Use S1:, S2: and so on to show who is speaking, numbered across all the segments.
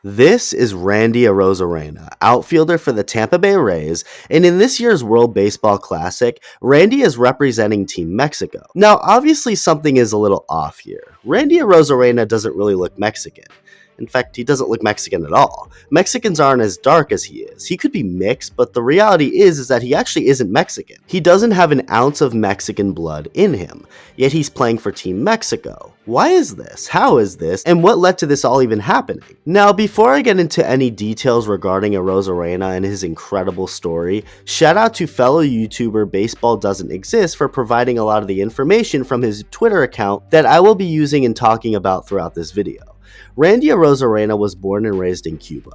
S1: This is Randy Arozarena, outfielder for the Tampa Bay Rays, and in this year's World Baseball Classic, Randy is representing Team Mexico. Now, obviously something is a little off here. Randy Arozarena doesn't really look Mexican. In fact, he doesn't look Mexican at all. Mexicans aren't as dark as he is. He could be mixed, but the reality is that he actually isn't Mexican. He doesn't have an ounce of Mexican blood in him, yet he's playing for Team Mexico. Why is this? How is this? And what led to this all even happening? Now, before I get into any details regarding Arozarena and his incredible story, shout out to fellow YouTuber Baseball Doesn't Exist for providing a lot of the information from his Twitter account that I will be using and talking about throughout this video. Randy Arozarena was born and raised in Cuba.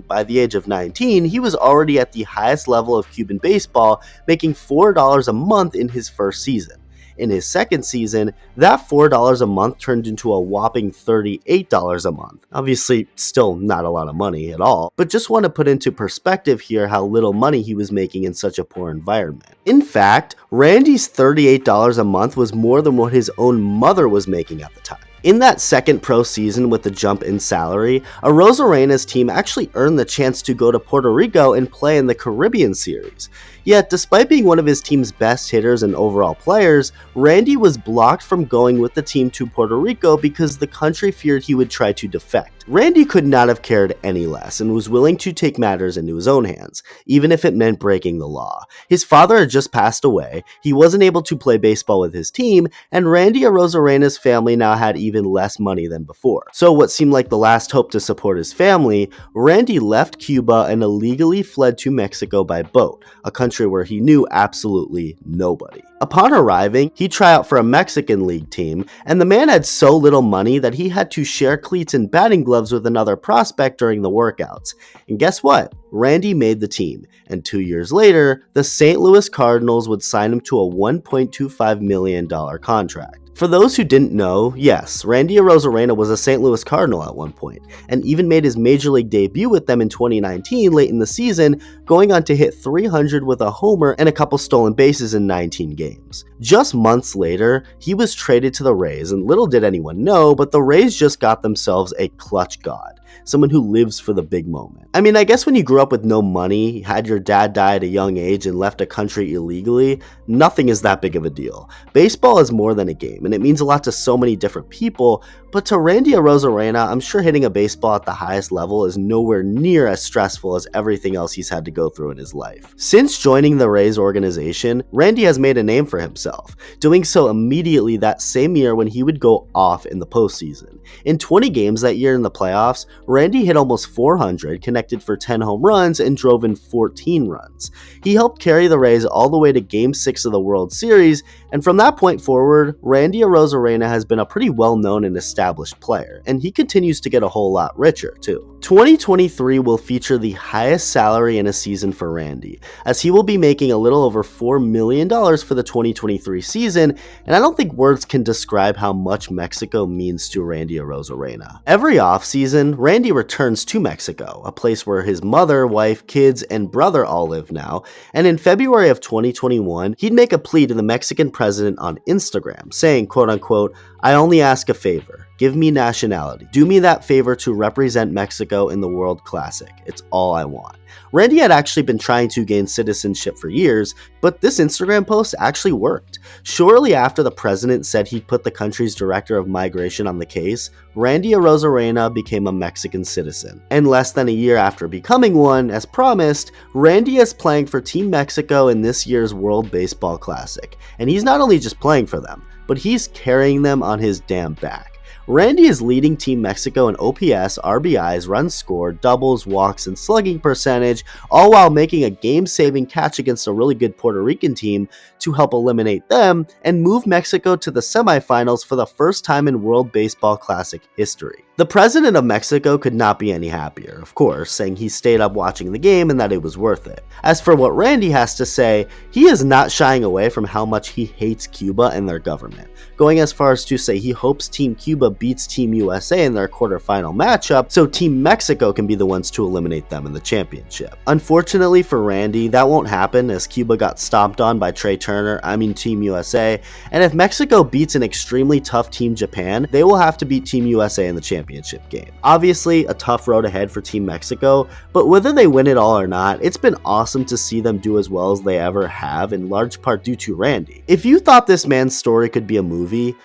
S1: By the age of 19, he was already at the highest level of Cuban baseball, making $4 a month in his first season. In his second season, that $4 a month turned into a whopping $38 a month. Obviously, still not a lot of money at all, but just want to put into perspective here how little money he was making in such a poor environment. In fact, Randy's $38 a month was more than what his own mother was making at the time. In that second pro season with the jump in salary, Arozarena's team actually earned the chance to go to Puerto Rico and play in the Caribbean Series. Yet, despite being one of his team's best hitters and overall players, Randy was blocked from going with the team to Puerto Rico because the country feared he would try to defect. Randy could not have cared any less and was willing to take matters into his own hands, even if it meant breaking the law. His father had just passed away, he wasn't able to play baseball with his team, and Randy Arozarena's family now had even less money than before. So what seemed like the last hope to support his family, Randy left Cuba and illegally fled to Mexico by boat, a country where he knew absolutely nobody. Upon arriving, he tried out for a Mexican league team, and the man had so little money that he had to share cleats and batting gloves with another prospect during the workouts. And guess what? Randy made the team, and 2 years later, the St. Louis Cardinals would sign him to a $1.25 million contract. For those who didn't know, yes, Randy Arozarena was a St. Louis Cardinal at one point, and even made his major league debut with them in 2019 late in the season, going on to hit 300 with a homer and a couple stolen bases in 19 games. Just months later, he was traded to the Rays, and little did anyone know, but the Rays just got themselves a clutch god. Someone who lives for the big moment. I mean, I guess when you grew up with no money, had your dad die at a young age, and left a country illegally, nothing is that big of a deal. Baseball is more than a game, and it means a lot to so many different people, but to Randy Arozarena, I'm sure hitting a baseball at the highest level is nowhere near as stressful as everything else he's had to go through in his life. Since joining the Rays organization, Randy has made a name for himself, doing so immediately that same year when he would go off in the postseason. In 20 games that year in the playoffs, Randy hit almost 400, connected for 10 home runs, and drove in 14 runs. He helped carry the Rays all the way to Game 6 of the World Series, and from that point forward, Randy Arozarena has been a pretty well-known and established player, and he continues to get a whole lot richer, too. 2023 will feature the highest salary in a season for Randy, as he will be making a little over $4 million for the 2023 season, and I don't think words can describe how much Mexico means to Randy Arozarena. Every offseason, Randy returns to Mexico, a place where his mother, wife, kids, and brother all live now, and in February of 2021, he'd make a plea to the Mexican president on Instagram, saying, quote-unquote, "I only ask a favor. Give me nationality. Do me that favor to represent Mexico in the World Classic. It's all I want." Randy had actually been trying to gain citizenship for years, but this Instagram post actually worked. Shortly after the president said he'd put the country's director of migration on the case, Randy Arozarena became a Mexican citizen. And less than a year after becoming one, as promised, Randy is playing for Team Mexico in this year's World Baseball Classic. And he's not only just playing for them, but he's carrying them on his damn back. Randy is leading Team Mexico in OPS, RBIs, runs scored, doubles, walks, and slugging percentage, all while making a game-saving catch against a really good Puerto Rican team to help eliminate them and move Mexico to the semifinals for the first time in World Baseball Classic history. The president of Mexico could not be any happier, of course, saying he stayed up watching the game and that it was worth it. As for what Randy has to say, he is not shying away from how much he hates Cuba and their government, going as far as to say he hopes Team Cuba beats Team USA in their quarterfinal matchup, so Team Mexico can be the ones to eliminate them in the championship. Unfortunately for Randy, that won't happen as Cuba got stomped on by Team USA, and if Mexico beats an extremely tough Team Japan, they will have to beat Team USA in the championship game. Obviously, a tough road ahead for Team Mexico, but whether they win it all or not, it's been awesome to see them do as well as they ever have, in large part due to Randy. If you thought this man's story could be a movie,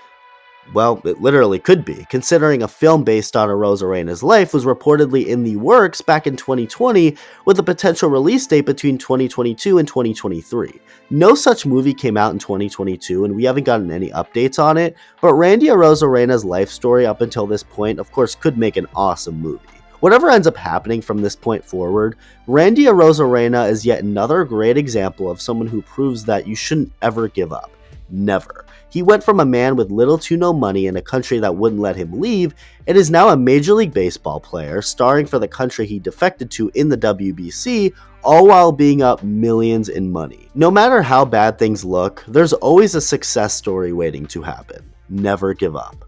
S1: well, it literally could be, considering a film based on Arozarena's life was reportedly in the works back in 2020 with a potential release date between 2022 and 2023. No such movie came out in 2022 and we haven't gotten any updates on it, but Randy Arozarena's life story up until this point of course could make an awesome movie. Whatever ends up happening from this point forward, Randy Arozarena is yet another great example of someone who proves that you shouldn't ever give up. Never. He went from a man with little to no money in a country that wouldn't let him leave, and is now a Major League Baseball player, starring for the country he defected to in the WBC, all while being up millions in money. No matter how bad things look, there's always a success story waiting to happen. Never give up.